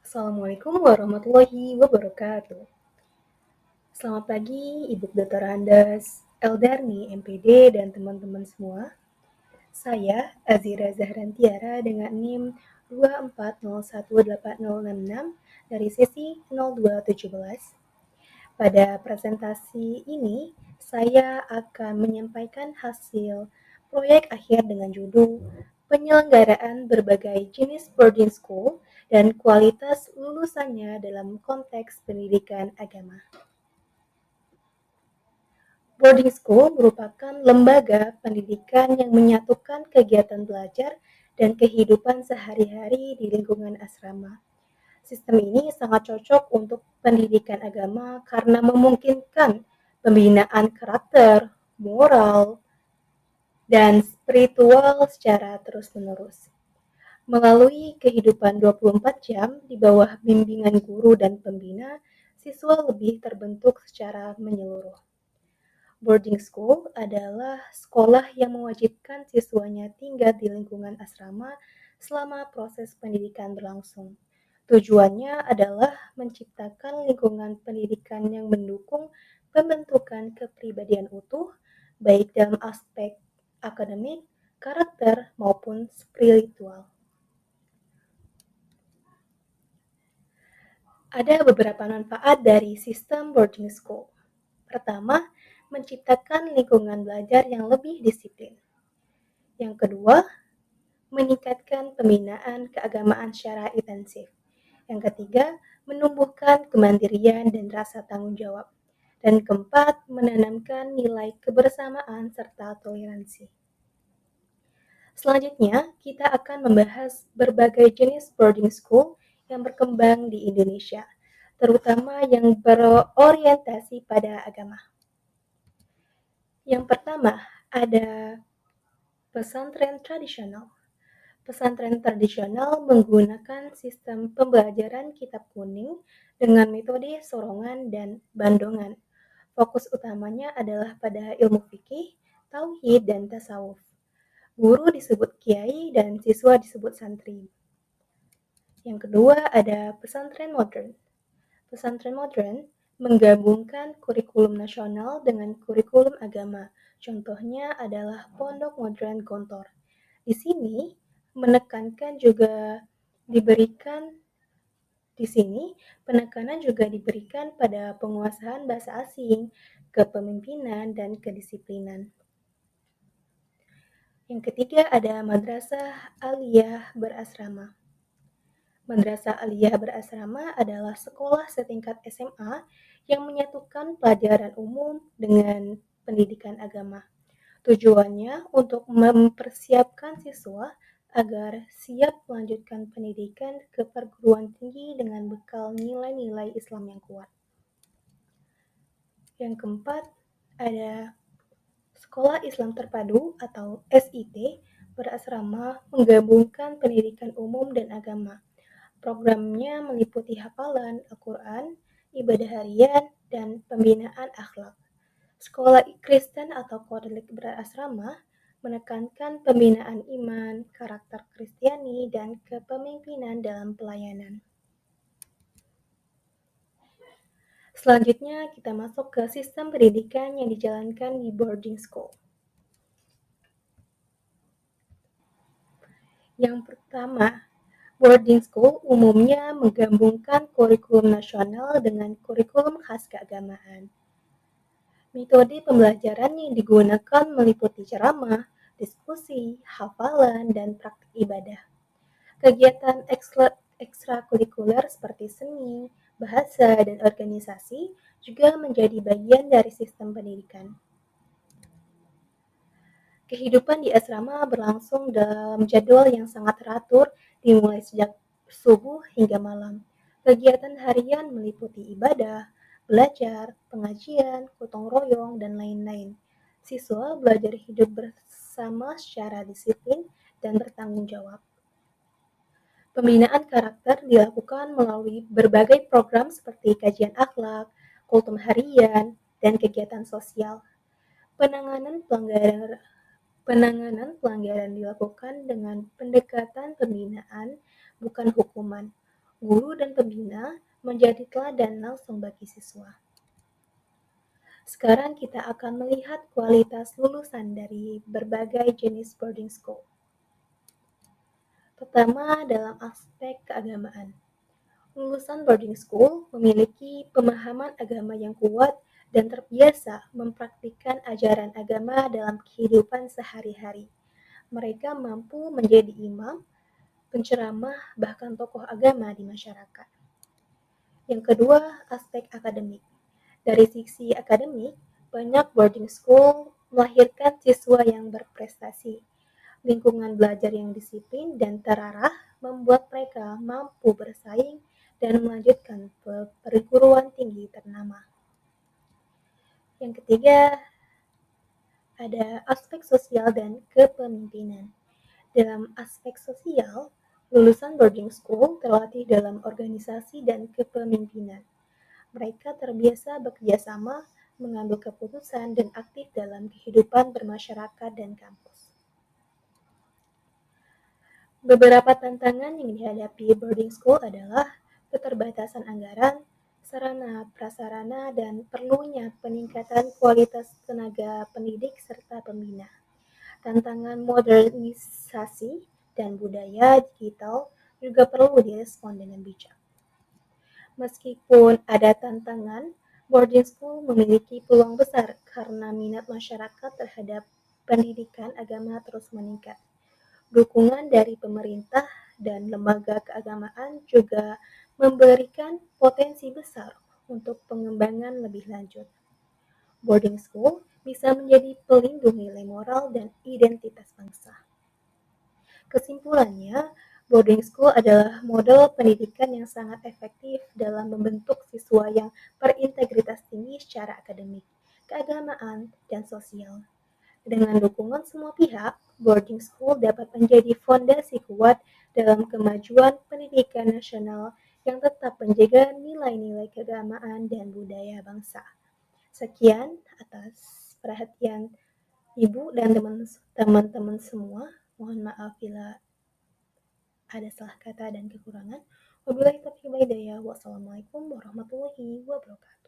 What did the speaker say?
Assalamualaikum warahmatullahi wabarakatuh. Selamat pagi, Ibu Dr. Andas, Eldarni, MPD, dan teman-teman semua. Saya Azira Zahran Tiara dengan NIM 240180066 dari sesi 0217. Pada presentasi ini, saya akan menyampaikan hasil proyek akhir dengan judul Penyelenggaraan berbagai jenis boarding school dan kualitas lulusannya dalam konteks pendidikan agama. Boarding school merupakan lembaga pendidikan yang menyatukan kegiatan belajar dan kehidupan sehari-hari di lingkungan asrama. Sistem ini sangat cocok untuk pendidikan agama karena memungkinkan pembinaan karakter, moral, dan spiritual secara terus-menerus. Melalui kehidupan 24 jam di bawah bimbingan guru dan pembina, siswa lebih terbentuk secara menyeluruh. Boarding school adalah sekolah yang mewajibkan siswanya tinggal di lingkungan asrama selama proses pendidikan berlangsung. Tujuannya adalah menciptakan lingkungan pendidikan yang mendukung pembentukan kepribadian utuh, baik dalam aspek akademik, karakter, maupun spiritual. Ada beberapa manfaat dari sistem boarding school. Pertama, menciptakan lingkungan belajar yang lebih disiplin. Yang kedua, meningkatkan pembinaan keagamaan secara intensif. Yang ketiga, menumbuhkan kemandirian dan rasa tanggung jawab. Dan keempat, menanamkan nilai kebersamaan serta toleransi. Selanjutnya, kita akan membahas berbagai jenis boarding school yang berkembang di Indonesia, terutama yang berorientasi pada agama. Yang pertama, ada pesantren tradisional. Pesantren tradisional menggunakan sistem pembelajaran kitab kuning dengan metode sorongan dan bandongan. Fokus utamanya adalah pada ilmu fikih, tauhid, dan tasawuf. Guru disebut kiai dan siswa disebut santri. Yang kedua ada pesantren modern. Pesantren modern menggabungkan kurikulum nasional dengan kurikulum agama. Contohnya adalah Pondok Modern Gontor. Di sini menekankan juga diberikan di sini penekanan juga diberikan pada penguasaan bahasa asing, kepemimpinan, dan kedisiplinan. Yang ketiga ada Madrasah Aliyah Berasrama. Madrasah Aliyah Berasrama adalah sekolah setingkat SMA yang menyatukan pelajaran umum dengan pendidikan agama. Tujuannya untuk mempersiapkan siswa agar siap melanjutkan pendidikan ke perguruan tinggi dengan bekal nilai-nilai Islam yang kuat. Yang keempat, ada Sekolah Islam Terpadu atau SIT berasrama menggabungkan pendidikan umum dan agama. Programnya meliputi hafalan Al-Quran, ibadah harian, dan pembinaan akhlak. Sekolah Kristen atau Katolik berasrama menekankan pembinaan iman, karakter Kristiani, dan kepemimpinan dalam pelayanan. Selanjutnya kita masuk ke sistem pendidikan yang dijalankan di boarding school. Yang pertama, boarding school umumnya menggabungkan kurikulum nasional dengan kurikulum khas keagamaan. Metode pembelajaran yang digunakan meliputi ceramah, diskusi, hafalan, dan praktik ibadah. Kegiatan ekstrakurikuler seperti seni, bahasa, dan organisasi juga menjadi bagian dari sistem pendidikan. Kehidupan di asrama berlangsung dalam jadwal yang sangat teratur, dimulai sejak subuh hingga malam. Kegiatan harian meliputi ibadah, belajar, pengajian, gotong royong, dan lain-lain. Siswa belajar hidup bersama secara disiplin dan bertanggung jawab. Pembinaan karakter dilakukan melalui berbagai program seperti kajian akhlak, kultum harian, dan kegiatan sosial. Penanganan pelanggaran dilakukan dengan pendekatan pembinaan, bukan hukuman, Guru dan pembina menjadi teladan langsung bagi siswa. Sekarang kita akan melihat kualitas lulusan dari berbagai jenis boarding school. Pertama, dalam aspek keagamaan. Lulusan boarding school memiliki pemahaman agama yang kuat dan terbiasa mempraktikkan ajaran agama dalam kehidupan sehari-hari. Mereka mampu menjadi imam, penceramah, bahkan tokoh agama di masyarakat. Yang kedua, aspek akademik. Dari sisi akademik, banyak boarding school melahirkan siswa yang berprestasi. Lingkungan belajar yang disiplin dan terarah membuat mereka mampu bersaing dan melanjutkan perguruan tinggi ternama. Yang ketiga, ada aspek sosial dan kepemimpinan. Dalam aspek sosial, lulusan boarding school terlatih dalam organisasi dan kepemimpinan. Mereka terbiasa bekerja sama, mengambil keputusan, dan aktif dalam kehidupan bermasyarakat dan kampus. Beberapa tantangan yang dihadapi boarding school adalah keterbatasan anggaran, sarana prasarana, dan perlunya peningkatan kualitas tenaga pendidik serta pembina. Tantangan modernisasi dan budaya digital juga perlu direspon dengan bijak. Meskipun ada tantangan, boarding school memiliki peluang besar karena minat masyarakat terhadap pendidikan agama terus meningkat. Dukungan dari pemerintah dan lembaga keagamaan juga memberikan potensi besar untuk pengembangan lebih lanjut. Boarding school bisa menjadi pelindung nilai moral dan identitas bangsa. Kesimpulannya, boarding school adalah model pendidikan yang sangat efektif dalam membentuk siswa yang berintegritas tinggi secara akademik, keagamaan, dan sosial. Dengan dukungan semua pihak, boarding school dapat menjadi fondasi kuat dalam kemajuan pendidikan nasional yang tetap menjaga nilai-nilai keagamaan dan budaya bangsa. Sekian atas perhatian Ibu dan teman-teman semua. Mohon maaf bila ada salah kata dan kekurangan. Wabillahi taufiq wal hidayah. Wassalamualaikum warahmatullahi wabarakatuh.